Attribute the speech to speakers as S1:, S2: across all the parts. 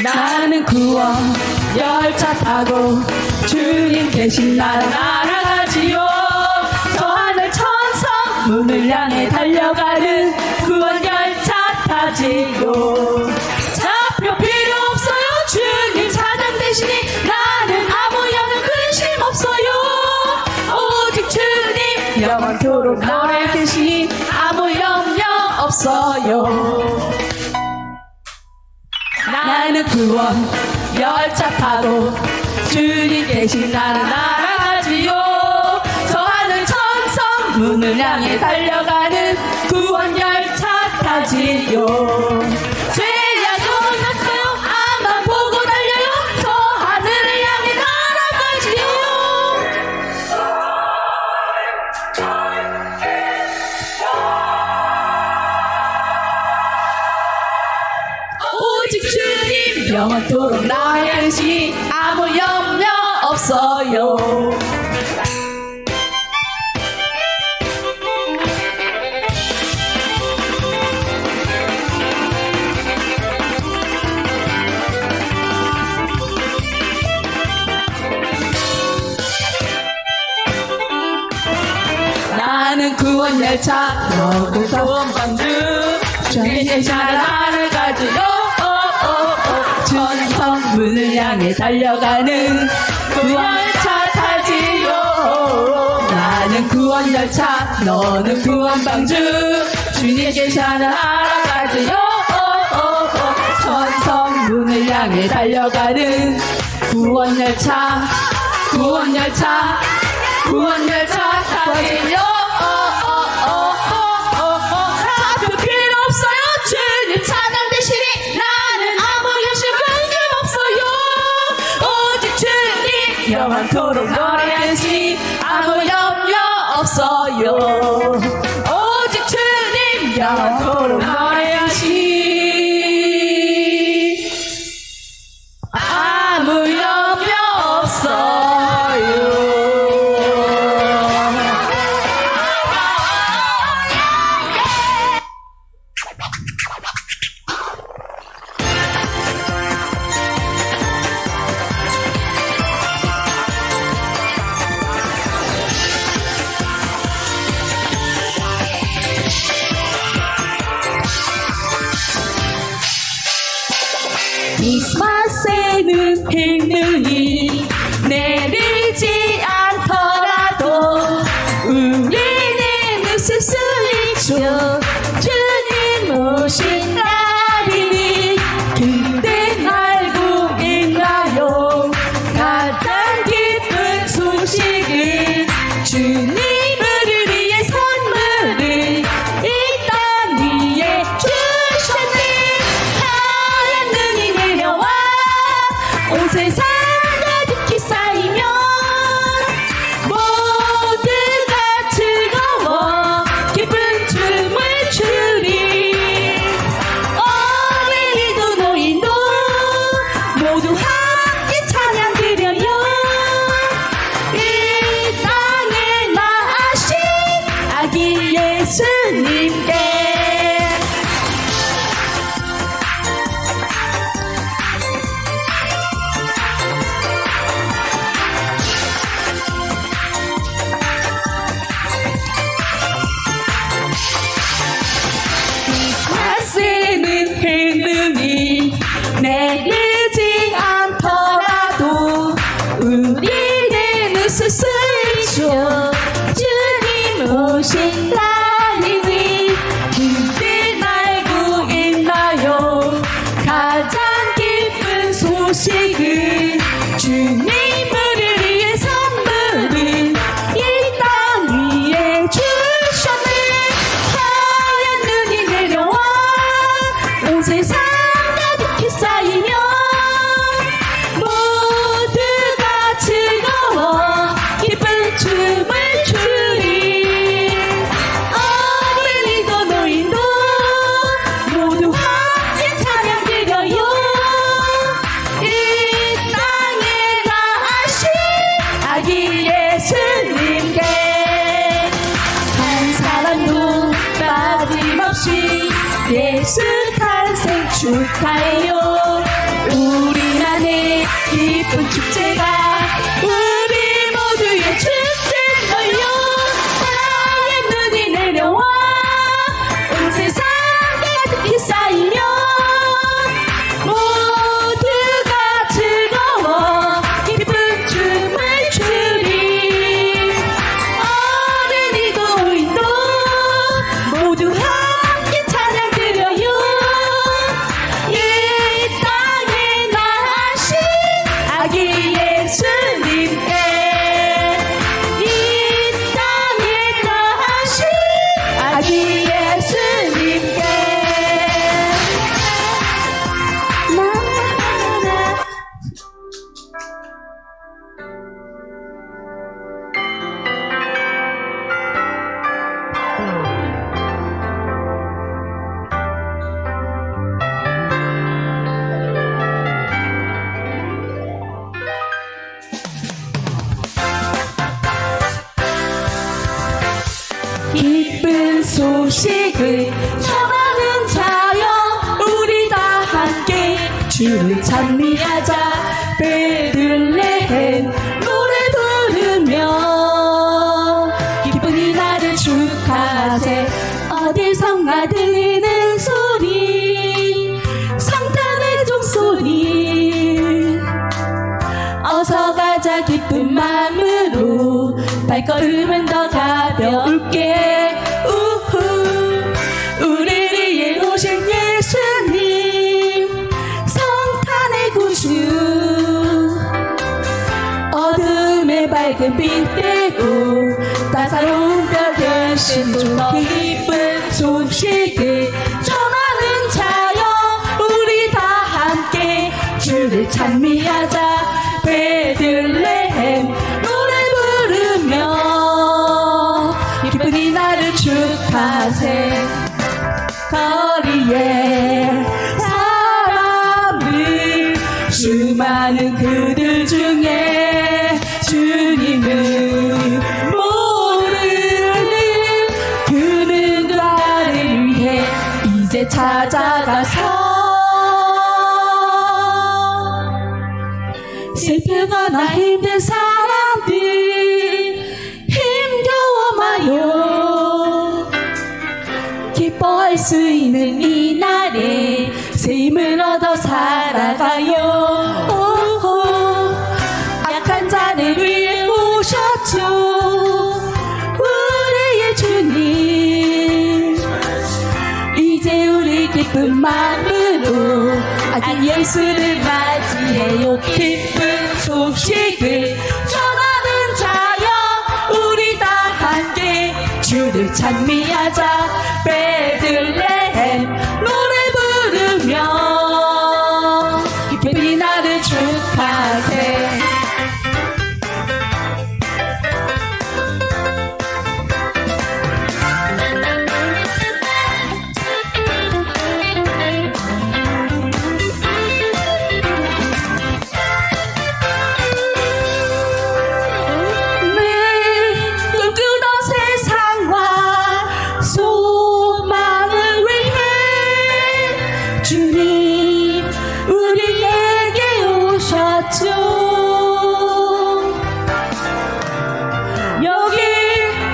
S1: 나는 구원 열차 타고 주님 계신 나라 날아가지요. 저 하늘 천성 문을 향해 달려가는 구원 열차 타지요. 차표 필요 없어요. 주님 사장 대신에 나는 아무 영은 근심 없어요. 오직 주님 영원토록 나의 대신 아무 염려 없어요. 나는 구원 열차 타고 주님 계신 나라 날아가지요. 저 하늘 천성 문을 향해 달려가는 구원 열차 타지요. 죄야 끝났어요. 앞만 보고 달려요. 저 하늘을 향해 날아가지요. 오직 주님 영원토록 나의 대신 아무 염려 없어요. 나는 구원 열차 너도 구원방주 주님의 계시는 나를 가지요. 천성 문을 향해 달려가는 구원 열차 타지요. 나는 구원 열차 너는 구원방주 주님의 계시는 나를 가지요. 천성 문을 향해 달려가는 구원 열차 구원 열차 구원 열차 타지요. 차표 필요 없어요. 주님 차장 대신에 나는 아무 열심 근심 없어요. 오직 주님 영원토록 너의 대신 아무 염려 없어요. 오직 주님 영원토록 너의 대신 아무 염려 없어요. 크리스마스에는 비늘이 내리지 않더라도 우리는 웃을 수 있죠. 주님 오신 날이니 그댄 알고 있나요? 가장 기쁜 소식은 주님을 위해 선물을 이 땅 위에 주셨네. 하얀 눈이 내려와 온 세상 가득히 쌓이면 모두가 즐거워 기쁜 춤을 추리. 어린이도 노인도 모두 함께 찬양 드려요. 이 땅에 나신 아기 예수님께 크리스마스에는 해능이 내리지 않더라도 우리는 웃을 수 있죠. 주님 오신 날이니 그댄 알고 있나요? 가장 기쁜 소식은 주님을 위해 선물은 이 땅 위에 주셨네. 하얀 눈이 내려와 온 세상 가득히 쌓이면 모두가 즐거워 기쁜 춤을 추리. 어린이도 노인도 모두 함께 찬양 드려요. 이 땅에 나신 아기 예수님께 한 사람도 빠짐없이 예수 탄생 축하해요. 기쁜 축제가 우리 모두의 축제걸요. 사랑의 눈이 내려와 온 세상에 가득히 쌓이면 모두가 즐거워 기쁜 춤을 추리. 어른이도 노인도 모두 함께 찬양 드려요. 이 땅에 나신 아기 예수님께, 이 땅에 나신 아기 예수님께. 나나나. 기쁜 소식을 전하는 자여 우리 다 함께 주를 찬미하자. 베들레헴 노래 부르며 기쁜 이날을 축하하세. 어디선가 들리는 소리, 성탄의 종소리. 어서 가자 기쁜 마음으로 발걸음은 더 가벼울게. 우후. 우리를 위해 오신 예수님 성탄의 구주. 어둠의 밝은 빛 되고 따사로운 별 대신 더 기쁜 소식을 전하는 자여 우리 다 함께 주를 찬미하자. 베들레헴 노래 부르며 기쁜 이날을 축하하세. 거리에 사람들 수많은 그들 중에 주님을 모르는 그는 나를 위해 이제 찾아가서 슬프거나 힘든 사람들 힘겨워 마요. 기뻐할 수 있는 이 날에 새 힘을 얻어 살아가요. 오호. 약한 자를 위해 오셨죠 우리의 주님. 이제 우리 기쁜 마음으로 아기 예수를 맞이해요. 기쁜 소식을 전하는 자여 우리 다 함께 주를 찬미하자. 베들레헴 노래 부르며 기쁜 이날을 축하하세. 주님 우리에게 오셨죠. 여기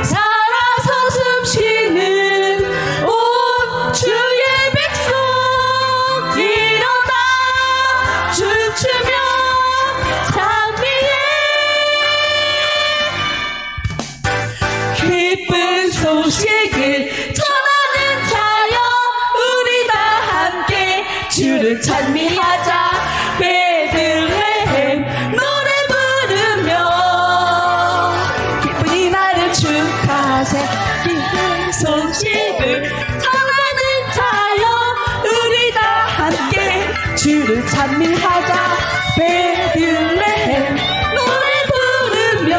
S1: 살아서 숨쉬는 온 주의 백성 일어나 춤추며 찬미해. 기쁜 소식을 전하는 자여 우리 다 함께 주를 찬미하자. 베들레헴 노래 부르며 기쁜 이날을 축하하세. 기쁜 소식을 전하는 자여 우리 다 함께 주를 찬미하자. 베들레헴 노래 부르며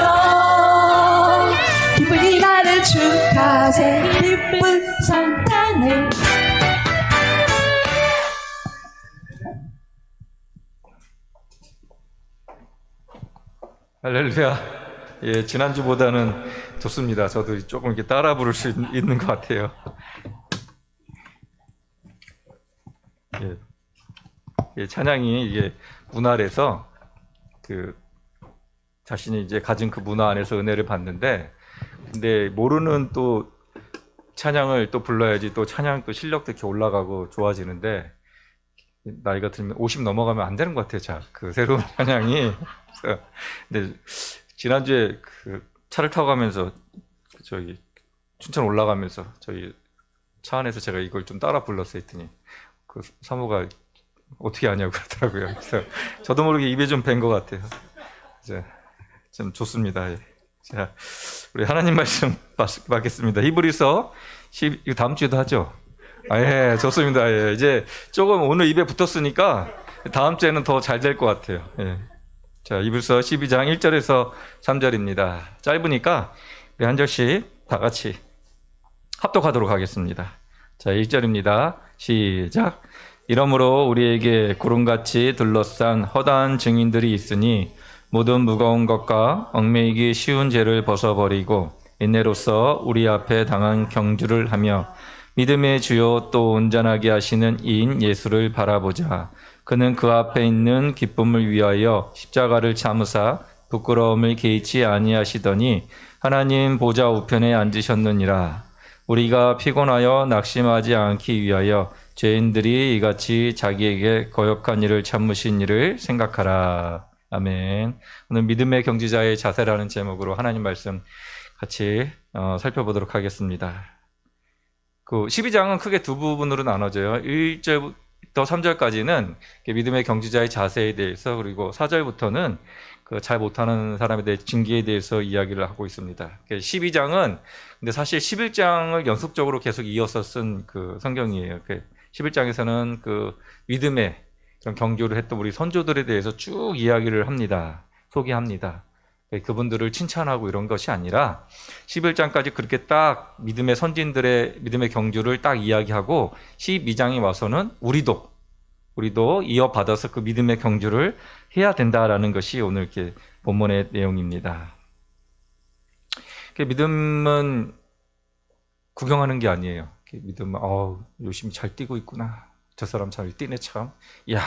S1: 기쁜 이날을 축하하세. 기쁜 성탄을.
S2: 할렐루야. 예, 지난주보다는 좋습니다. 저도 조금 이렇게 따라 부를 수 있는 것 같아요. 예, 찬양이 이게 문할에서 그 자신이 이제 가진 그 문화 안에서 은혜를 받는데, 근데 모르는 또 찬양을 또 불러야지 또 찬양 또 실력도 이렇게 올라가고 좋아지는데, 나이가 들면 50 넘어가면 안 되는 것 같아요. 자, 그 새로운 찬양이. 근데 지난주에 그 차를 타고 가면서 저기 춘천 올라가면서 저희 차 안에서 제가 이걸 좀 따라 불렀어요. 했더니 그 사모가 어떻게 하냐고 그러더라고요. 그래서 저도 모르게 입에 좀 밴 것 같아요. 이제 좀 좋습니다. 예. 자, 우리 하나님 말씀 받겠습니다. 히브리서 10, 이거 다음 주에도 하죠? 예, 좋습니다. 예, 이제 조금 오늘 입에 붙었으니까 다음 주에는 더 잘 될 것 같아요. 예. 자, 히브리서 12장 1절에서 3절입니다. 짧으니까 우리 한 절씩 다 같이 합독하도록 하겠습니다. 자, 1절입니다. 시작. 이러므로 우리에게 구름같이 둘러싼 허다한 증인들이 있으니 모든 무거운 것과 얽매이기 쉬운 죄를 벗어버리고 인내로써 우리 앞에 당한 경주를 하며 믿음의 주요 또 온전하게 하시는 이인 예수를 바라보자. 그는 그 앞에 있는 기쁨을 위하여 십자가를 참으사 부끄러움을 개의치 아니하시더니 하나님 보좌 우편에 앉으셨느니라. 우리가 피곤하여 낙심하지 않기 위하여 죄인들이 이같이 자기에게 거역한 일을 참으신 일을 생각하라. 아멘. 오늘 믿음의 경지자의 자세라는 제목으로 하나님 말씀 같이 살펴보도록 하겠습니다. 그 12장은 크게 두 부분으로 나눠져요. 1절부터 3절까지는 믿음의 경지자의 자세에 대해서, 그리고 4절부터는 그 잘 못하는 사람에 대해 징계에 대해서 이야기를 하고 있습니다. 12장은 근데 사실 11장을 연속적으로 계속 이어서 쓴 그 성경이에요. 11장에서는 그 믿음의 그런 경주를 했던 우리 선조들에 대해서 쭉 이야기를 합니다. 소개합니다. 그분들을 칭찬하고 이런 것이 아니라 11장까지 그렇게 딱 믿음의 선진들의 믿음의 경주를 딱 이야기하고 12장에 와서는 우리도 이어받아서 그 믿음의 경주를 해야 된다라는 것이 오늘 이렇게 본문의 내용입니다. 믿음은 구경하는 게 아니에요. 믿음은 열심히 잘 뛰고 있구나. 저 사람 잘 뛰네 참. 이야,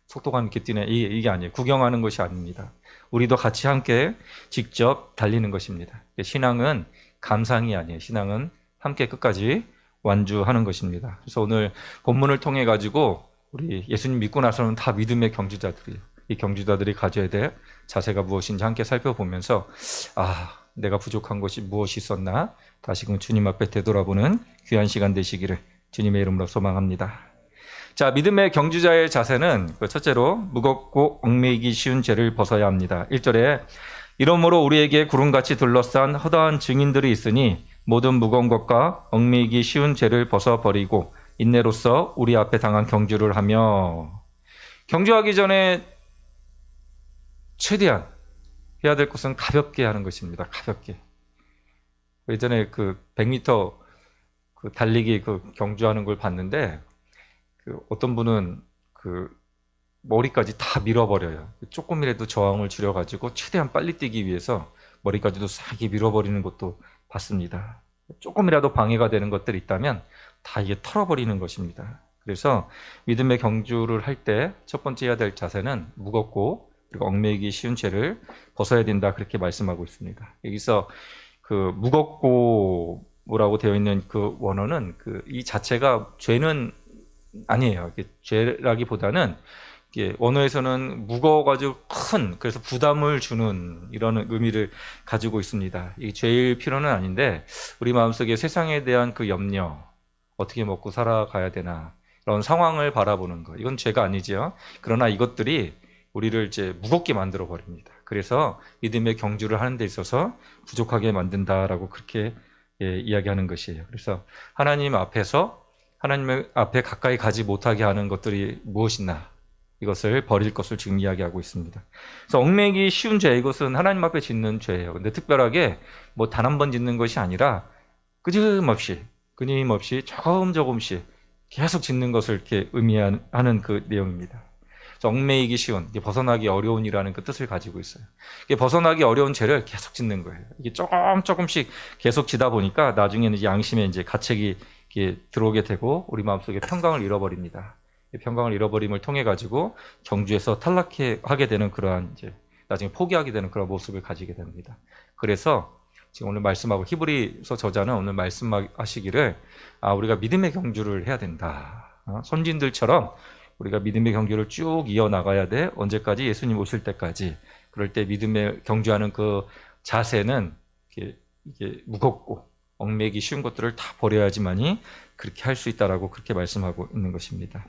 S2: 속도감 있게 뛰네. 이게 아니에요. 구경하는 것이 아닙니다. 우리도 같이 함께 직접 달리는 것입니다. 신앙은 감상이 아니에요. 신앙은 함께 끝까지 완주하는 것입니다. 그래서 오늘 본문을 통해 가지고 우리 예수님 믿고 나서는 다 믿음의 경주자들이에요. 이 경주자들이 가져야 될 자세가 무엇인지 함께 살펴보면서 내가 부족한 것이 무엇이 있었나 다시금 주님 앞에 되돌아보는 귀한 시간 되시기를 주님의 이름으로 소망합니다. 자, 믿음의 경주자의 자세는 첫째로 무겁고 얽매이기 쉬운 죄를 벗어야 합니다. 1절에 이러므로 우리에게 구름같이 둘러싼 허다한 증인들이 있으니 모든 무거운 것과 얽매이기 쉬운 죄를 벗어버리고 인내로써 우리 앞에 당한 경주를 하며, 경주하기 전에 최대한 해야 될 것은 가볍게 하는 것입니다. 가볍게. 예전에 그 100m 그 달리기 그 경주하는 걸 봤는데 어떤 분은 그 머리까지 다 밀어버려요. 조금이라도 저항을 줄여가지고 최대한 빨리 뛰기 위해서 머리까지도 싹 밀어버리는 것도 봤습니다. 조금이라도 방해가 되는 것들이 있다면 다 이게 털어버리는 것입니다. 그래서 믿음의 경주를 할 때 첫 번째 해야 될 자세는 무겁고 그리고 얽매이기 쉬운 죄를 벗어야 된다, 그렇게 말씀하고 있습니다. 여기서 그 무겁고 뭐라고 되어 있는 그 원어는 이 자체가 죄는 아니에요. 죄라기보다는 원어에서는 무거워가지고 그래서 부담을 주는 이런 의미를 가지고 있습니다. 이 죄일 필요는 아닌데 우리 마음속에 세상에 대한 그 염려, 어떻게 먹고 살아가야 되나 이런 상황을 바라보는 거, 이건 죄가 아니죠. 그러나 이것들이 우리를 이제 무겁게 만들어 버립니다. 그래서 믿음의 경주를 하는 데 있어서 부족하게 만든다라고 그렇게 이야기하는 것이에요. 그래서 하나님 앞에서 하나님 앞에 가까이 가지 못하게 하는 것들이 무엇이나 이것을 버릴 것을 지금 이야기하고 있습니다. 그래서 얽매이기 쉬운 죄, 이것은 하나님 앞에 짓는 죄예요. 근데 특별하게 뭐 단 한 번 짓는 것이 아니라 끊임없이 조금씩 계속 짓는 것을 이렇게 의미하는 그 내용입니다. 얽매이기 쉬운, 벗어나기 어려운이라는 그 뜻을 가지고 있어요. 벗어나기 어려운 죄를 계속 짓는 거예요. 이게 조금씩 계속 지다 보니까 나중에는 양심에 이제 가책이 들어오게 되고 우리 마음속에 평강을 잃어버립니다. 평강을 잃어버림을 통해 가지고 경주에서 하게 되는 그러한 이제 나중에 포기하게 되는 그런 모습을 가지게 됩니다. 그래서 지금 오늘 말씀하고 히브리서 저자는 오늘 말씀하시기를 우리가 믿음의 경주를 해야 된다. 선진들처럼 우리가 믿음의 경주를 쭉 이어나가야 돼. 언제까지? 예수님 오실 때까지. 그럴 때 믿음의 경주하는 그 자세는 이게 무겁고 얽매기 쉬운 것들을 다 버려야지만이 그렇게 할 수 있다라고 그렇게 말씀하고 있는 것입니다.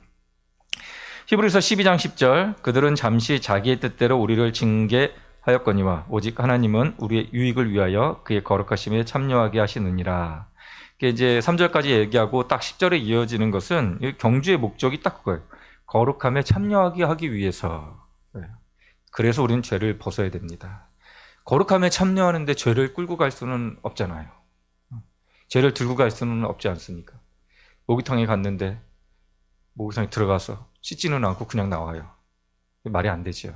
S2: 히브리서 12장 10절 그들은 잠시 자기의 뜻대로 우리를 징계하였거니와 오직 하나님은 우리의 유익을 위하여 그의 거룩하심에 참여하게 하시느니라. 이제 3절까지 얘기하고 딱 10절에 이어지는 것은 경주의 목적이 딱 그거예요. 거룩함에 참여하게 하기 위해서. 그래서 우리는 죄를 벗어야 됩니다. 거룩함에 참여하는데 죄를 끌고 갈 수는 없잖아요. 죄를 들고 갈 수는 없지 않습니까? 목욕탕에 갔는데 목욕탕에 들어가서 씻지는 않고 그냥 나와요. 말이 안 되죠.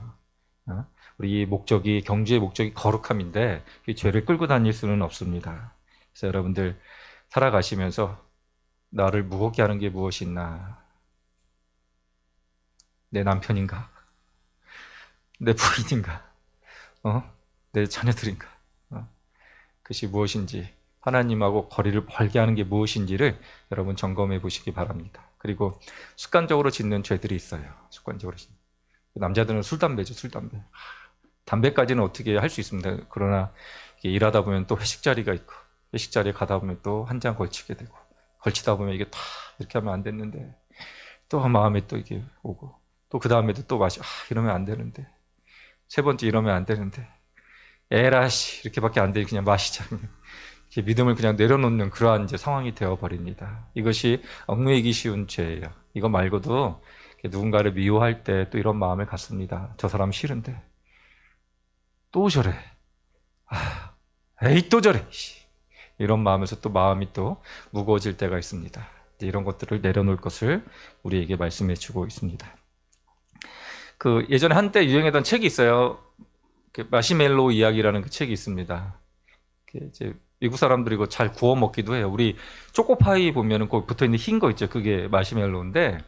S2: 우리 목적이 경주의 목적이 거룩함인데 이 죄를 끌고 다닐 수는 없습니다. 그래서 여러분들 살아가시면서 나를 무겁게 하는 게 무엇이 있나? 내 남편인가? 내 부인인가? 내 자녀들인가? 그것이 무엇인지 하나님하고 거리를 벌게 하는 게 무엇인지를 여러분 점검해 보시기 바랍니다. 그리고 습관적으로 짓는 죄들이 있어요. 습관적으로 짓는. 남자들은 술, 담배죠. 술, 담배. 담배까지는 어떻게 할 수 있습니다. 그러나 일하다 보면 또 회식 자리가 있고 회식 자리에 가다 보면 또 한 잔 걸치게 되고 걸치다 보면 이게 다 이렇게 하면 안 됐는데 또 마음에 또 이게 오고 또 그 다음에도 또 이러면 안 되는데 세 번째 이러면 안 되는데 에라씨 이렇게밖에 안 돼. 그냥 마시자. 이렇게 믿음을 그냥 내려놓는 그러한 이제 상황이 되어버립니다. 이것이 얽매이기 쉬운 죄예요. 이거 말고도 누군가를 미워할 때 또 이런 마음을 갖습니다. 저 사람 싫은데 또 저래. 에이 또 저래. 이런 마음에서 또 마음이 또 무거워질 때가 있습니다. 이런 것들을 내려놓을 것을 우리에게 말씀해 주고 있습니다. 그 예전에 한때 유행했던 책이 있어요. 마시멜로 이야기라는 그 책이 있습니다. 이제 미국 사람들이 이거 잘 구워 먹기도 해요. 우리 초코파이 보면은 거기 붙어 있는 흰 거 있죠. 그게 마시멜로인데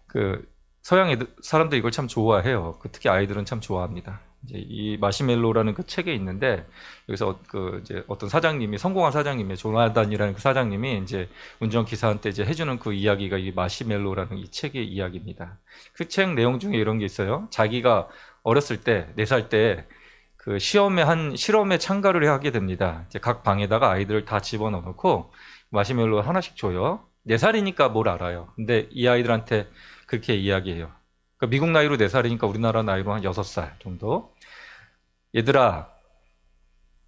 S2: 그 서양 사람들이 이걸 참 좋아해요. 특히 아이들은 참 좋아합니다. 이제 이 마시멜로라는 그 책에 있는데 여기서 이제 어떤 사장님이 성공한 사장님이 조나단이라는 그 사장님이 이제 운전기사한테 이제 해주는 그 이야기가 이 마시멜로라는 이 책의 이야기입니다. 그 책 내용 중에 이런 게 있어요. 자기가 어렸을 때 4살 때 그 실험에 참가를 하게 됩니다. 이제 각 방에다가 아이들을 다 집어넣고 마시멜로 하나씩 줘요. 4살이니까 뭘 알아요. 근데 이 아이들한테 그렇게 이야기해요. 그러니까 미국 나이로 4살이니까 우리나라 나이로 한 6살 정도. 얘들아,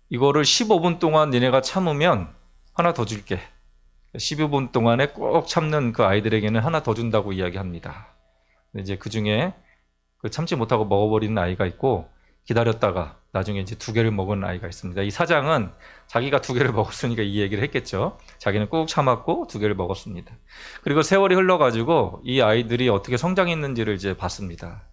S2: 이거를 15분 동안 니네가 참으면 하나 더 줄게. 15분 동안에 꼭 참는 그 아이들에게는 하나 더 준다고 이야기합니다. 근데 이제 그 중에 참지 못하고 먹어버리는 아이가 있고 기다렸다가 나중에 이제 2개를 먹은 아이가 있습니다. 이 사장은 자기가 2개를 먹었으니까 이 얘기를 했겠죠. 자기는 꾹 참았고 2개를 먹었습니다. 그리고 세월이 흘러가지고 이 아이들이 어떻게 성장했는지를 이제 봤습니다.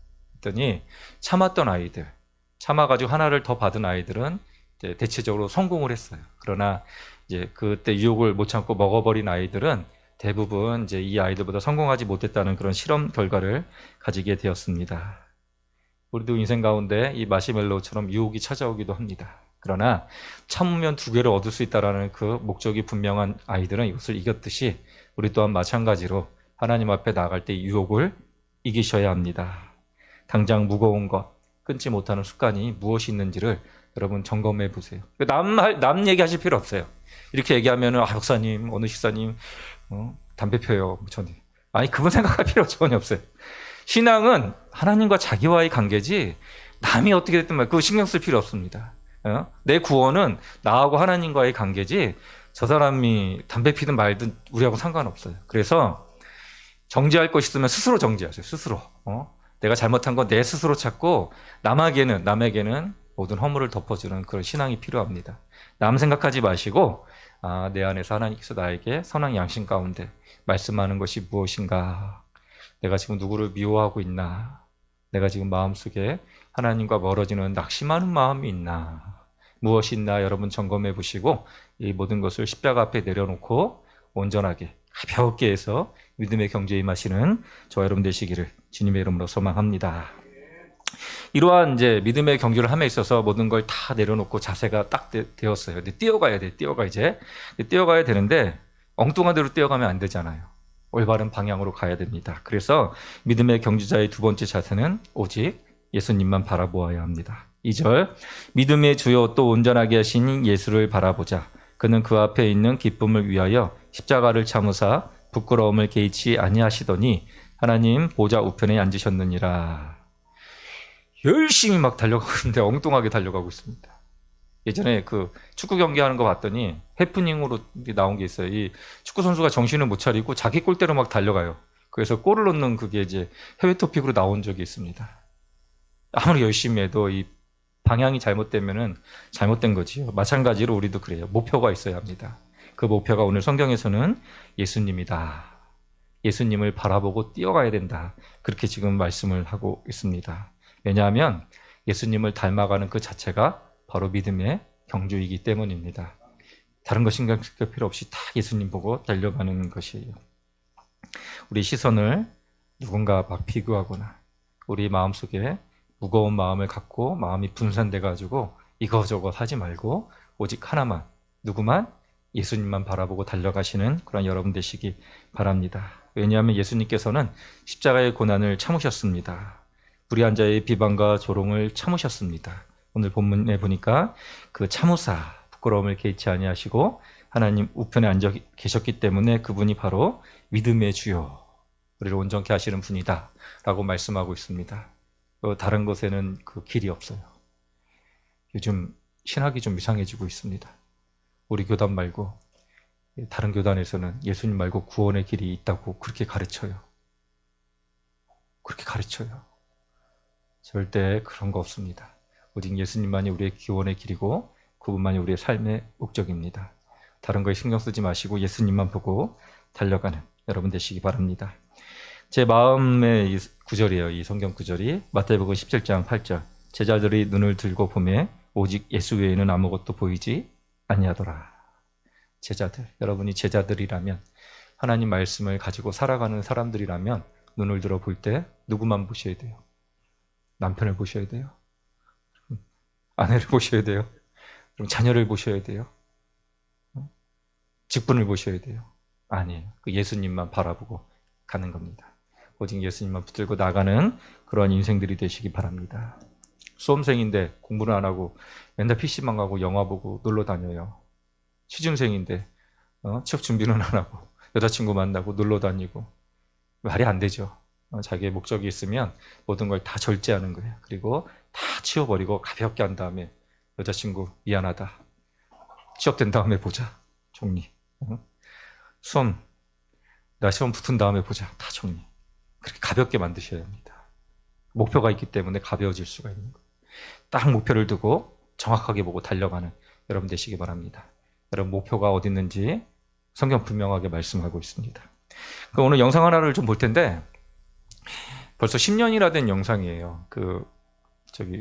S2: 그랬더니 참았던 아이들, 참아가지고 하나를 더 받은 아이들은 이제 대체적으로 성공을 했어요. 그러나 이제 그때 유혹을 못 참고 먹어버린 아이들은 대부분 이제 이 아이들보다 성공하지 못했다는 그런 실험 결과를 가지게 되었습니다. 우리도 인생 가운데 이 마시멜로처럼 유혹이 찾아오기도 합니다. 그러나 참으면 2개를 얻을 수 있다는 그 목적이 분명한 아이들은 이것을 이겼듯이 우리 또한 마찬가지로 하나님 앞에 나아갈 때 유혹을 이기셔야 합니다. 당장 무거운 것, 끊지 못하는 습관이 무엇이 있는지를 여러분 점검해 보세요. 남 얘기하실 필요 없어요. 이렇게 얘기하면 목사님, 어느 식사님 담배 펴요. 저는 아니 그분 생각할 필요 전혀 없어요. 신앙은 하나님과 자기와의 관계지 남이 어떻게 됐든 그거 신경 쓸 필요 없습니다. 내 구원은 나하고 하나님과의 관계지 저 사람이 담배 피든 말든 우리하고 상관없어요. 그래서 정죄할 것 있으면 스스로 정죄하세요. 스스로. 내가 잘못한 건 내 스스로 찾고 남에게는 모든 허물을 덮어주는 그런 신앙이 필요합니다. 남 생각하지 마시고 내 안에서 하나님께서 나에게 선한 양심 가운데 말씀하는 것이 무엇인가? 내가 지금 누구를 미워하고 있나? 내가 지금 마음속에 하나님과 멀어지는 낙심하는 마음이 있나? 무엇이 있나 여러분 점검해 보시고 이 모든 것을 십자가 앞에 내려놓고 온전하게 가볍게 해서 믿음의 경주에 임하시는 저와 여러분 되시기를 주님의 이름으로 소망합니다. 이러한 이제 믿음의 경주를 함에 있어서 모든 걸 다 내려놓고 자세가 딱 되었어요. 근데 뛰어가야 돼. 뛰어가야 되는데 엉뚱한 대로 뛰어가면 안 되잖아요. 올바른 방향으로 가야 됩니다. 그래서 믿음의 경주자의 두 번째 자세는 오직 예수님만 바라보아야 합니다. 2절, 믿음의 주요 또 온전하게 하신 예수를 바라보자. 그는 그 앞에 있는 기쁨을 위하여 십자가를 참으사 부끄러움을 개의치 아니하시더니 하나님 보좌 우편에 앉으셨느니라. 열심히 막 달려가는데 엉뚱하게 달려가고 있습니다. 예전에 그 축구 경기하는 거 봤더니 해프닝으로 나온 게 있어요. 이 축구 선수가 정신을 못 차리고 자기 골대로 막 달려가요. 그래서 골을 넣는 그게 이제 해외 토픽으로 나온 적이 있습니다. 아무리 열심히 해도 이 방향이 잘못되면은 잘못된 거지요. 마찬가지로 우리도 그래요. 목표가 있어야 합니다. 그 목표가 오늘 성경에서는 예수님이다. 예수님을 바라보고 뛰어가야 된다. 그렇게 지금 말씀을 하고 있습니다. 왜냐하면 예수님을 닮아가는 그 자체가 바로 믿음의 경주이기 때문입니다. 다른 거 신경 쓸 필요 없이 다 예수님 보고 달려가는 것이에요. 우리 시선을 누군가 막 비교하거나 우리 마음속에 무거운 마음을 갖고 마음이 분산돼 가지고 이거저거 하지 말고 오직 하나만, 누구만? 예수님만 바라보고 달려가시는 그런 여러분 되시기 바랍니다. 왜냐하면 예수님께서는 십자가의 고난을 참으셨습니다. 불의한 자의 비방과 조롱을 참으셨습니다. 오늘 본문에 보니까 그 참으사 부끄러움을 개의치 아니하시고 하나님 우편에 앉아 계셨기 때문에 그분이 바로 믿음의 주요, 우리를 온전케 하시는 분이다 라고 말씀하고 있습니다. 다른 곳에는 그 길이 없어요. 요즘 신학이 좀 이상해지고 있습니다. 우리 교단 말고 다른 교단에서는 예수님 말고 구원의 길이 있다고 그렇게 가르쳐요. 절대 그런 거 없습니다. 오직 예수님만이 우리의 구원의 길이고 그분만이 우리의 삶의 목적입니다. 다른 거에 신경 쓰지 마시고 예수님만 보고 달려가는 여러분 되시기 바랍니다. 제 마음의 구절이에요. 이 성경 구절이 마태복음 17장 8절. 제자들이 눈을 들고 보매 오직 예수 외에는 아무것도 보이지 아니하더라. 제자들, 여러분이 제자들이라면, 하나님 말씀을 가지고 살아가는 사람들이라면 눈을 들어 볼 때 누구만 보셔야 돼요? 남편을 보셔야 돼요? 아내를 보셔야 돼요? 그럼 자녀를 보셔야 돼요? 직분을 보셔야 돼요? 아니에요. 그 예수님만 바라보고 가는 겁니다. 오직 예수님만 붙들고 나가는 그러한 인생들이 되시기 바랍니다. 수험생인데 공부를 안 하고 맨날 PC만 가고 영화 보고 놀러 다녀요. 취준생인데 취업 준비는 안 하고 여자친구 만나고 놀러 다니고 말이 안 되죠. 자기의 목적이 있으면 모든 걸 다 절제하는 거예요. 그리고 다 치워버리고 가볍게 한 다음에 여자친구 미안하다. 취업된 다음에 보자. 정리. 나 시험 붙은 다음에 보자. 다 정리. 그렇게 가볍게 만드셔야 합니다. 목표가 있기 때문에 가벼워질 수가 있는 거예요. 딱 목표를 두고 정확하게 보고 달려가는 여러분 되시기 바랍니다. 여러분 목표가 어디 있는지 성경 분명하게 말씀하고 있습니다. 오늘 영상 하나를 좀 볼 텐데 벌써 10년이나 된 영상이에요.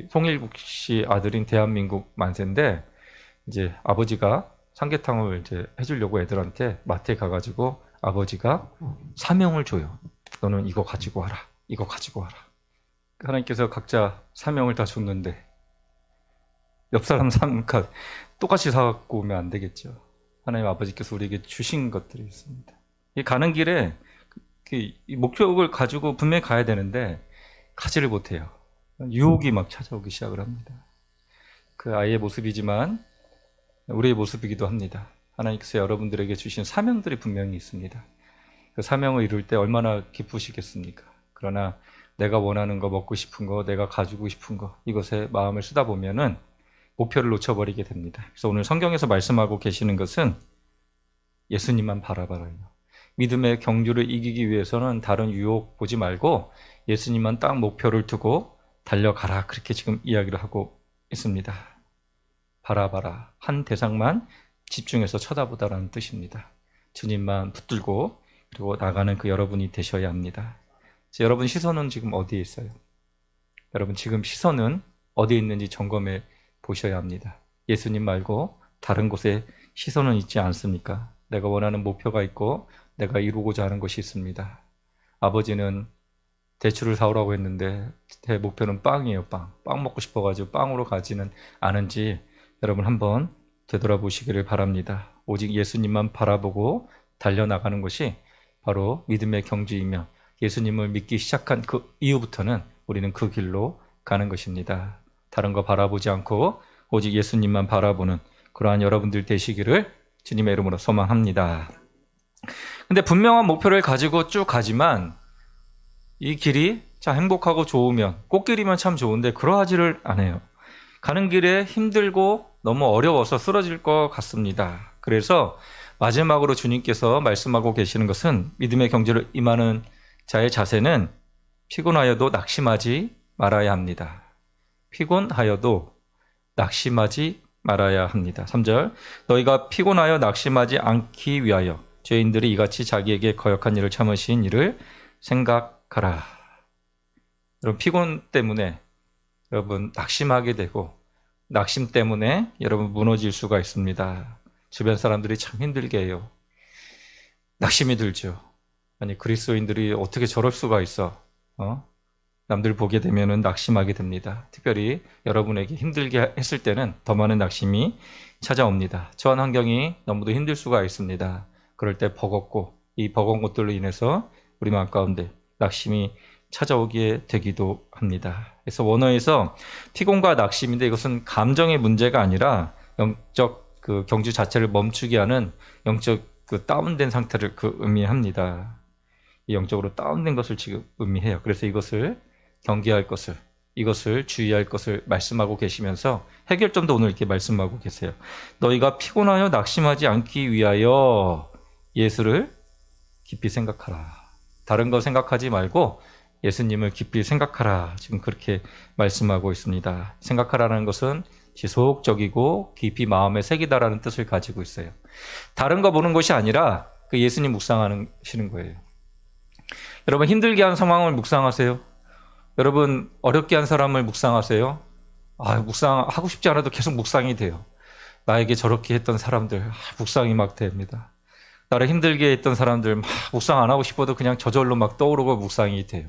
S2: 송일국 씨 아들인 대한민국 만세인데 이제 아버지가 삼계탕을 이제 해주려고 애들한테 마트에 가가지고 아버지가 사명을 줘요. 너는 이거 가지고 와라. 이거 가지고 와라. 하나님께서 각자 사명을 다 줬는데 옆 사람 사명까 똑같이 사갖고 오면 안 되겠죠. 하나님 아버지께서 우리에게 주신 것들이 있습니다. 가는 길에 이 목표를 가지고 분명히 가야 되는데 가지를 못해요. 유혹이 막 찾아오기 시작을 합니다. 그 아이의 모습이지만 우리의 모습이기도 합니다. 하나님께서 여러분들에게 주신 사명들이 분명히 있습니다. 그 사명을 이룰 때 얼마나 기쁘시겠습니까? 그러나 내가 원하는 거, 먹고 싶은 거, 내가 가지고 싶은 거, 이것에 마음을 쓰다 보면은 목표를 놓쳐버리게 됩니다. 그래서 오늘 성경에서 말씀하고 계시는 것은 예수님만 바라봐라요. 믿음의 경주를 이기기 위해서는 다른 유혹 보지 말고 예수님만 딱 목표를 두고 달려가라. 그렇게 지금 이야기를 하고 있습니다. 바라봐라. 한 대상만 집중해서 쳐다보다라는 뜻입니다. 주님만 붙들고 그리고 나가는 그 여러분이 되셔야 합니다. 여러분 시선은 지금 어디에 있어요? 여러분 지금 시선은 어디에 있는지 점검해 보셔야 합니다. 예수님 말고 다른 곳에 시선은 있지 않습니까? 내가 원하는 목표가 있고 내가 이루고자 하는 것이 있습니다. 아버지는 대추를 사오라고 했는데 제 목표는 빵이에요. 빵 먹고 싶어가지고 빵으로 가지는 않은지 여러분 한번 되돌아보시기를 바랍니다. 오직 예수님만 바라보고 달려나가는 것이 바로 믿음의 경주이며 예수님을 믿기 시작한 그 이후부터는 우리는 그 길로 가는 것입니다. 다른 거 바라보지 않고 오직 예수님만 바라보는 그러한 여러분들 되시기를 주님의 이름으로 소망합니다. 근데 분명한 목표를 가지고 쭉 가지만 이 길이 참 행복하고 좋으면 꽃길이면 참 좋은데 그러하지를 않아요. 가는 길에 힘들고 너무 어려워서 쓰러질 것 같습니다. 그래서 마지막으로 주님께서 말씀하고 계시는 것은 믿음의 경주를 임하는 자의 자세는 피곤하여도 낙심하지 말아야 합니다. 피곤하여도 낙심하지 말아야 합니다. 3절 너희가 피곤하여 낙심하지 않기 위하여 죄인들이 이같이 자기에게 거역한 일을 참으신 일을 생각하라. 여러분 피곤 때문에 여러분 낙심하게 되고 낙심 때문에 여러분 무너질 수가 있습니다. 주변 사람들이 참 힘들게 해요. 낙심이 들죠. 아니 그리스도인들이 어떻게 저럴 수가 있어? 남들 보게 되면은 낙심하게 됩니다. 특별히 여러분에게 힘들게 했을 때는 더 많은 낙심이 찾아옵니다. 저한 환경이 너무도 힘들 수가 있습니다. 그럴 때 버겁고 이 버거운 것들로 인해서 우리 마음 가운데 낙심이 찾아오게 되기도 합니다. 그래서 원어에서 피곤과 낙심인데 이것은 감정의 문제가 아니라 영적 그 경주 자체를 멈추게 하는 영적 그 다운된 상태를 의미합니다. 이 영적으로 다운된 것을 지금 의미해요. 그래서 이것을 경계할 것을, 이것을 주의할 것을 말씀하고 계시면서 해결점도 오늘 이렇게 말씀하고 계세요. 너희가 피곤하여 낙심하지 않기 위하여 예수를 깊이 생각하라. 다른 거 생각하지 말고 예수님을 깊이 생각하라. 지금 그렇게 말씀하고 있습니다. 생각하라는 것은 지속적이고 깊이 마음에 새기다라는 뜻을 가지고 있어요. 다른 거 보는 것이 아니라 그 예수님 묵상하시는 거예요. 여러분 힘들게 한 상황을 묵상하세요. 여러분 어렵게 한 사람을 묵상하세요. 묵상하고 싶지 않아도 계속 묵상이 돼요. 나에게 저렇게 했던 사람들 묵상이 막 됩니다. 나를 힘들게 했던 사람들 막 묵상 안 하고 싶어도 그냥 저절로 막 떠오르고 묵상이 돼요.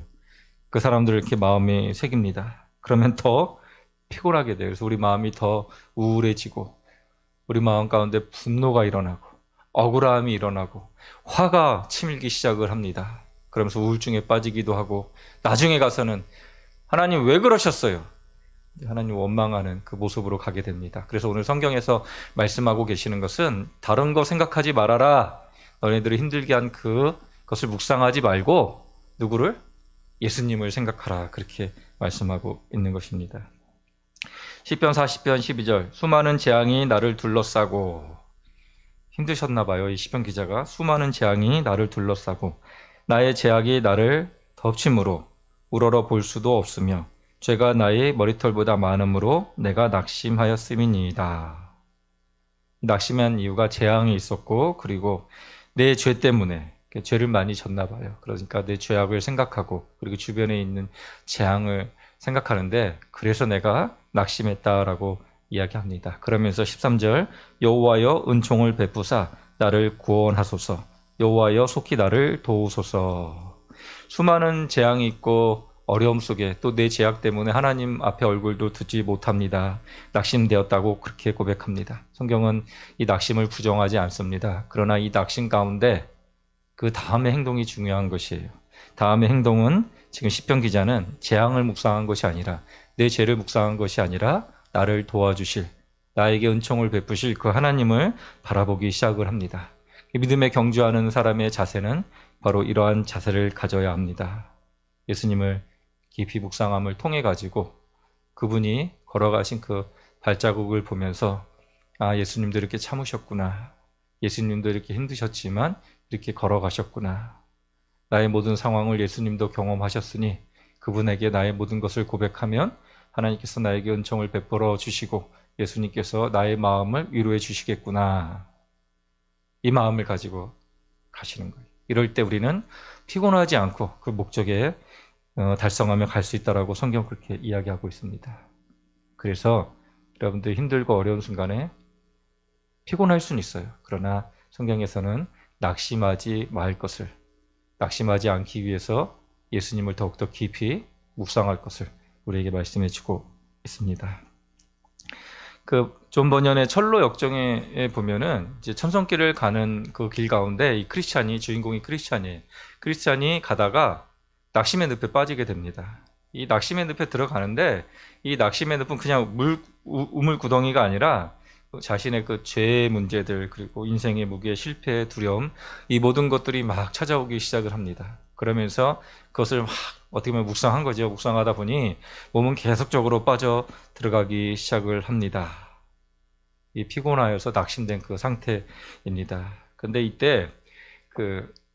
S2: 그 사람들을 이렇게 마음에 새깁니다. 그러면 더 피곤하게 돼요. 그래서 우리 마음이 더 우울해지고 우리 마음 가운데 분노가 일어나고 억울함이 일어나고 화가 치밀기 시작을 합니다. 그러면서 우울증에 빠지기도 하고 나중에 가서는 하나님 왜 그러셨어요? 하나님 원망하는 그 모습으로 가게 됩니다. 그래서 오늘 성경에서 말씀하고 계시는 것은 다른 거 생각하지 말아라. 너네들을 힘들게 한 그것을 묵상하지 말고 누구를? 예수님을 생각하라. 그렇게 말씀하고 있는 것입니다. 시편 40편 12절 수많은 재앙이 나를 둘러싸고 힘드셨나 봐요. 이 시편 기자가 수많은 재앙이 나를 둘러싸고 나의 죄악이 나를 덮침으로 우러러 볼 수도 없으며 죄가 나의 머리털보다 많음으로 내가 낙심하였음이니이다. 낙심한 이유가 재앙이 있었고 그리고 내 죄 때문에 죄를 많이 졌나 봐요. 그러니까 내 죄악을 생각하고 그리고 주변에 있는 재앙을 생각하는데 그래서 내가 낙심했다라고 이야기합니다. 그러면서 13절 여호와여 은총을 베푸사 나를 구원하소서 여호와여 속히 나를 도우소서. 수많은 재앙이 있고 어려움 속에 또 내 죄악 때문에 하나님 앞에 얼굴도 두지 못합니다. 낙심되었다고 그렇게 고백합니다. 성경은 이 낙심을 부정하지 않습니다. 그러나 이 낙심 가운데 그 다음의 행동이 중요한 것이에요. 다음의 행동은 지금 시편 기자는 재앙을 묵상한 것이 아니라 내 죄를 묵상한 것이 아니라 나를 도와주실 나에게 은총을 베푸실 그 하나님을 바라보기 시작을 합니다. 믿음에 경주하는 사람의 자세는 바로 이러한 자세를 가져야 합니다. 예수님을 깊이 묵상함을 통해 가지고 그분이 걸어가신 그 발자국을 보면서 예수님도 이렇게 참으셨구나. 예수님도 이렇게 힘드셨지만 이렇게 걸어가셨구나. 나의 모든 상황을 예수님도 경험하셨으니 그분에게 나의 모든 것을 고백하면 하나님께서 나에게 은총을 베풀어 주시고 예수님께서 나의 마음을 위로해 주시겠구나. 이 마음을 가지고 가시는 거예요. 이럴 때 우리는 피곤하지 않고 그 목적에 달성하며 갈 수 있다라고 성경 그렇게 이야기하고 있습니다. 그래서 여러분들 힘들고 어려운 순간에 피곤할 수는 있어요. 그러나 성경에서는 낙심하지 말 것을, 낙심하지 않기 위해서 예수님을 더욱더 깊이 묵상할 것을 우리에게 말씀해 주고 있습니다. 존 버년의 철로 역정에 보면은 이제 천성길을 가는 그 길 가운데 이 크리스찬이, 주인공이 크리스찬이 가다가 낙심의 늪에 빠지게 됩니다. 이 낙심의 늪에 들어가는데 이 낙심의 늪은 그냥 우물 구덩이가 아니라 자신의 그 죄의 문제들, 그리고 인생의 무게, 실패의 두려움, 이 모든 것들이 막 찾아오기 시작을 합니다. 그러면서 그것을 막 어떻게 보면 묵상한 거죠. 묵상하다 보니 몸은 계속적으로 빠져 들어가기 시작을 합니다. 이 피곤하여서 낙심된 그 상태입니다. 근데 이때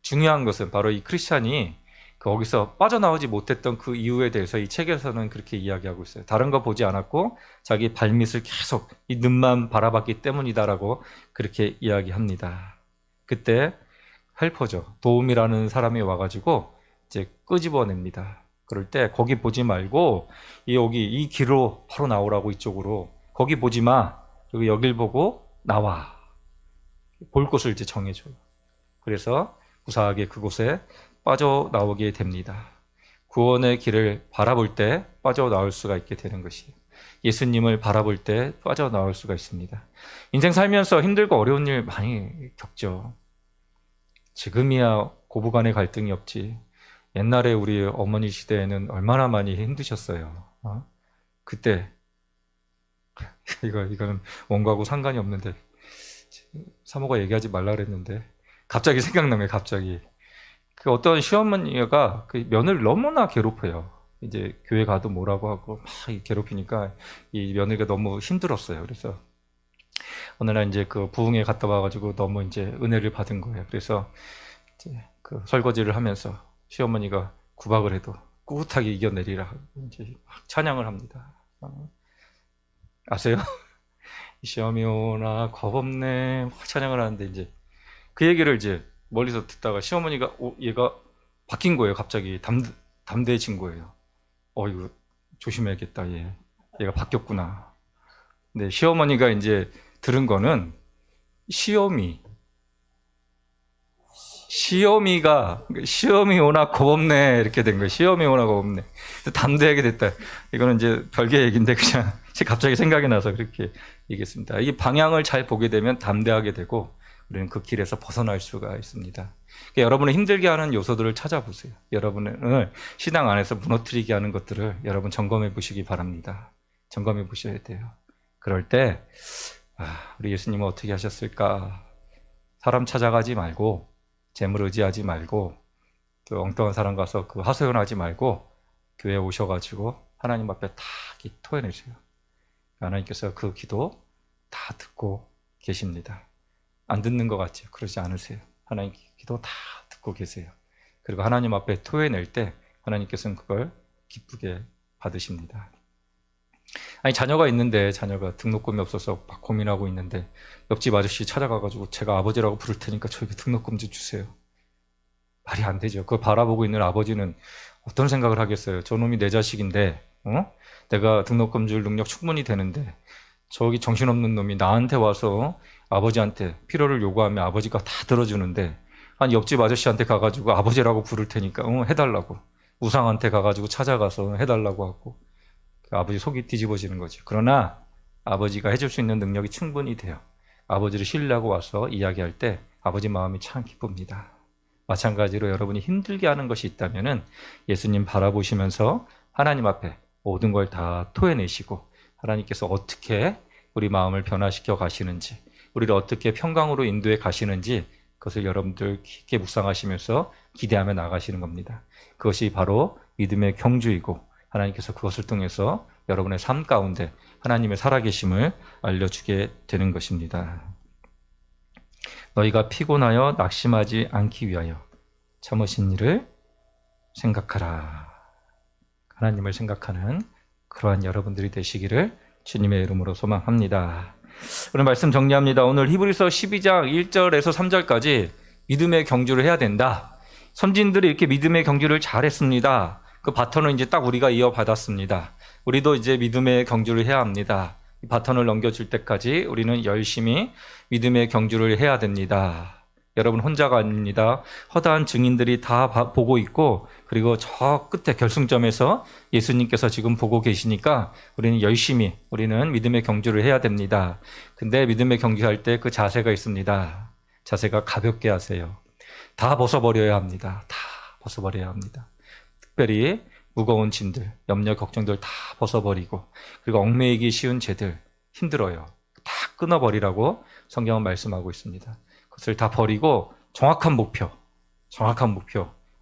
S2: 중요한 것은 바로 이 크리스찬이 거기서 빠져나오지 못했던 그 이유에 대해서 이 책에서는 그렇게 이야기하고 있어요. 다른 거 보지 않았고 자기 발밑을 계속 이 늪만 바라봤기 때문이다라고 그렇게 이야기합니다. 그때 헬퍼죠. 도움이라는 사람이 와가지고 이제 끄집어냅니다. 그럴 때 거기 보지 말고 여기 이 길로 바로 나오라고, 이쪽으로. 거기 보지 마. 여길 보고 나와. 볼 곳을 이제 정해줘요. 그래서 무사하게 그곳에 빠져나오게 됩니다. 구원의 길을 바라볼 때 빠져나올 수가 있게 되는 것이에요. 예수님을 바라볼 때 빠져나올 수가 있습니다. 인생 살면서 힘들고 어려운 일 많이 겪죠. 지금이야 고부간의 갈등이 없지. 옛날에 우리 어머니 시대에는 얼마나 많이 힘드셨어요. 그때 이거는 원고하고 상관이 없는데 사모가 얘기하지 말라 그랬는데 갑자기 생각나면 갑자기 어떤 시어머니가 그 며느리를 너무나 괴롭혀요. 이제 교회 가도 뭐라고 하고 막 괴롭히니까 이 며느리가 너무 힘들었어요. 그래서 어느 날 이제 그 부흥회 갔다 와가지고 너무 이제 은혜를 받은 거예요. 그래서 이제 그 설거지를 하면서 시어머니가 구박을 해도 꿋하게 이겨내리라 이제 막 찬양을 합니다. 아세요? 시험이 오나 겁없네 막 찬양을 하는데 이제 그 얘기를 이제 멀리서 듣다가 시어머니가 얘가 바뀐 거예요. 갑자기 담대해진 거예요. 이거 조심해야겠다. 얘가 바뀌었구나. 근데 시어머니가 이제 들은 거는 시험이 오나 겁없네 이렇게 된 거예요. 시험이 오나 겁없네. 담대하게 됐다. 이거는 이제 별개 얘기인데 그냥 갑자기 생각이 나서 그렇게 얘기했습니다. 이 방향을 잘 보게 되면 담대하게 되고 우리는 그 길에서 벗어날 수가 있습니다. 그러니까 여러분을 힘들게 하는 요소들을 찾아보세요. 여러분을 신앙 안에서 무너뜨리게 하는 것들을 여러분 점검해 보시기 바랍니다. 점검해 보셔야 돼요. 그럴 때 우리 예수님은 어떻게 하셨을까? 사람 찾아가지 말고 재물 의지하지 말고 그 엉뚱한 사람 가서 그 하소연하지 말고 교회에 오셔가지고 하나님 앞에 다 토해내세요. 하나님께서 그 기도 다 듣고 계십니다. 안 듣는 것 같죠? 그러지 않으세요. 하나님 기도 다 듣고 계세요. 그리고 하나님 앞에 토해낼 때 하나님께서는 그걸 기쁘게 받으십니다. 아니 자녀가 있는데 자녀가 등록금이 없어서 막 고민하고 있는데 옆집 아저씨 찾아가가지고 제가 아버지라고 부를 테니까 저에게 등록금 좀 주세요. 말이 안 되죠. 그걸 바라보고 있는 아버지는 어떤 생각을 하겠어요. 저놈이 내 자식인데 내가 등록금 줄 능력 충분히 되는데 저기 정신없는 놈이 나한테 와서 아버지한테 필요를 요구하면 아버지가 다 들어주는데 한 옆집 아저씨한테 가가지고 아버지라고 부를 테니까 해달라고, 우상한테 가가지고 찾아가서 해달라고 하고 아버지 속이 뒤집어지는 거죠. 그러나 아버지가 해줄 수 있는 능력이 충분히 돼요. 아버지를 신뢰하고 와서 이야기할 때 아버지 마음이 참 기쁩니다. 마찬가지로 여러분이 힘들게 하는 것이 있다면 예수님 바라보시면서 하나님 앞에 모든 걸 다 토해내시고 하나님께서 어떻게 우리 마음을 변화시켜 가시는지, 우리를 어떻게 평강으로 인도해 가시는지 그것을 여러분들 깊게 묵상하시면서 기대하며 나가시는 겁니다. 그것이 바로 믿음의 경주이고 하나님께서 그것을 통해서 여러분의 삶 가운데 하나님의 살아계심을 알려주게 되는 것입니다. 너희가 피곤하여 낙심하지 않기 위하여 참으신 일을 생각하라. 하나님을 생각하는 그러한 여러분들이 되시기를 주님의 이름으로 소망합니다. 오늘 말씀 정리합니다. 오늘 히브리서 12장 1절에서 3절까지 믿음의 경주를 해야 된다. 선진들이 이렇게 믿음의 경주를 잘했습니다. 그 바톤을 이제 딱 우리가 이어받았습니다. 우리도 이제 믿음의 경주를 해야 합니다. 이 바톤을 넘겨줄 때까지 우리는 열심히 믿음의 경주를 해야 됩니다. 여러분 혼자가 아닙니다. 허다한 증인들이 다 보고 있고, 그리고 저 끝에 결승점에서 예수님께서 지금 보고 계시니까 우리는 열심히 우리는 믿음의 경주를 해야 됩니다. 근데 믿음의 경주할 때 그 자세가 있습니다. 자세가 가볍게 하세요. 다 벗어버려야 합니다. 다 벗어버려야 합니다. 특별히 무거운 짐들, 염려, 걱정들 다 벗어버리고, 그리고 얽매이기 쉬운 죄들, 힘들어요. 다 끊어버리라고 성경은 말씀하고 있습니다. 그것을 다 버리고 정확한 목표.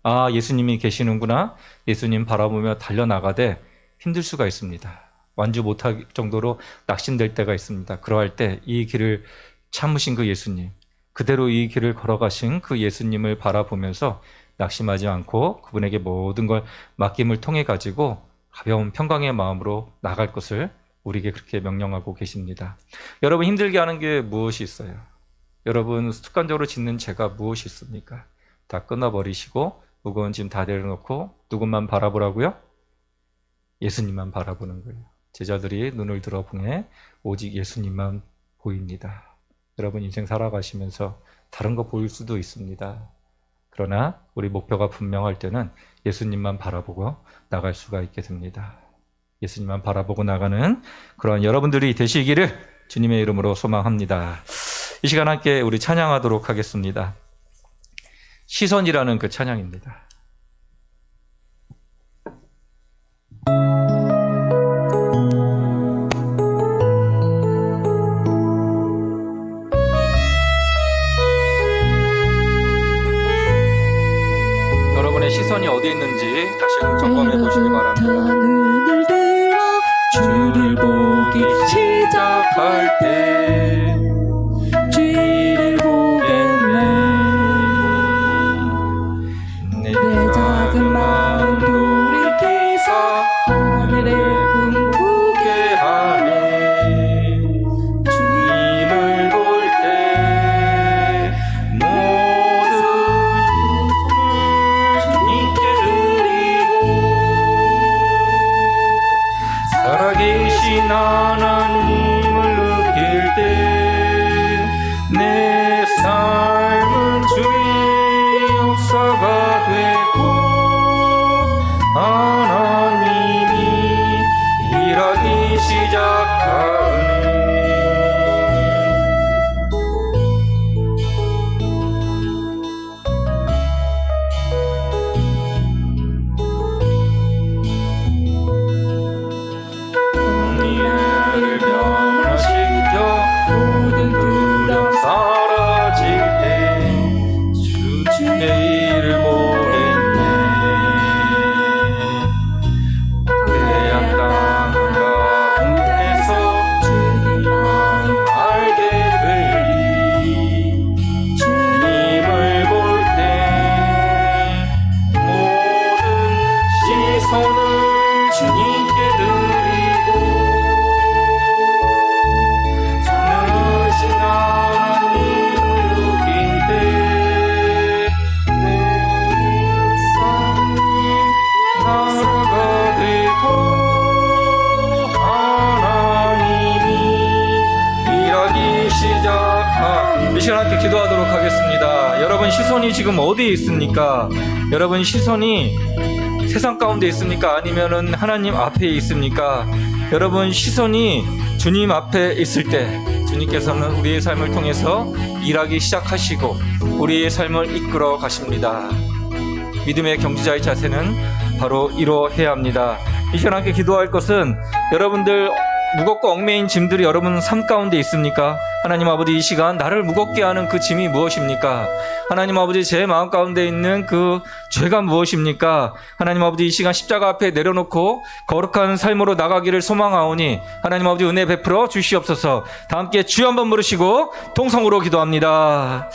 S2: 아, 예수님이 계시는구나. 예수님 바라보며 달려나가되 힘들 수가 있습니다. 완주 못할 정도로 낙심될 때가 있습니다. 그러할 때 이 길을 참으신 그 예수님, 그대로 이 길을 걸어가신 그 예수님을 바라보면서 낙심하지 않고 그분에게 모든 걸 맡김을 통해 가지고 가벼운 평강의 마음으로 나갈 것을 우리에게 그렇게 명령하고 계십니다. 여러분 힘들게 하는 게 무엇이 있어요? 여러분 습관적으로 짓는 죄가 무엇이 있습니까? 다 끊어버리시고 무거운 짐 다 내려놓고 누구만 바라보라고요? 예수님만 바라보는 거예요. 제자들이 눈을 들어보니 오직 예수님만 보입니다. 여러분 인생 살아가시면서 다른 거 보일 수도 있습니다. 그러나 우리 목표가 분명할 때는 예수님만 바라보고 나갈 수가 있게 됩니다. 예수님만 바라보고 나가는 그러한 여러분들이 되시기를 주님의 이름으로 소망합니다. 이 시간 함께 우리 찬양하도록 하겠습니다. 시선이라는 그 찬양입니다. 여러분의 시선이 어디에 있는지 다시 한번 점검해 보시기 바랍니다.
S1: 눈을 들어 주를 보기 시작할 때 주를 보겠네. 내 작은 마음 돌이켜서 하늘에 꿈꾸게 하네.
S2: 주님을 볼 때 모든 주님께 드리고 살아계신 하나님을 느낄 때 내 삶은 주의 역사가 되고 하나님이 일하기 시작하네. 언니를 변화시켜 모든 두려움 사라질 때 주님의 일을 보겠네. 막대한 땅 가운데서 주님 마음 알게 되리. 주님을 볼 때 모든 시선을 주님께 드리고 선하신 하나님을 느낀 때 내 삶이 나라가 되고 하나님이 일하기 시작하. 이 시간 함께 기도하도록 하겠습니다. 여러분 시선이 지금 어디에 있습니까? 여러분 시선이 세상 가운데 있습니까? 아니면은 하나님 앞에 있습니까? 여러분 시선이 주님 앞에 있을 때 주님께서는 우리의 삶을 통해서 일하기 시작하시고 우리의 삶을 이끌어 가십니다. 믿음의 경주자의 자세는 바로 이러해야 합니다. 이 시간 함께 기도할 것은 여러분들 무겁고 얽매인 짐들이 여러분 삶 가운데 있습니까? 하나님 아버지 이 시간 나를 무겁게 하는 그 짐이 무엇입니까? 하나님 아버지 제 마음 가운데 있는 그 죄가 무엇입니까? 하나님 아버지 이 시간 십자가 앞에 내려놓고 거룩한 삶으로 나가기를 소망하오니 하나님 아버지 은혜 베풀어 주시옵소서. 다 함께 주여 한번 부르시고 통성으로 기도합니다.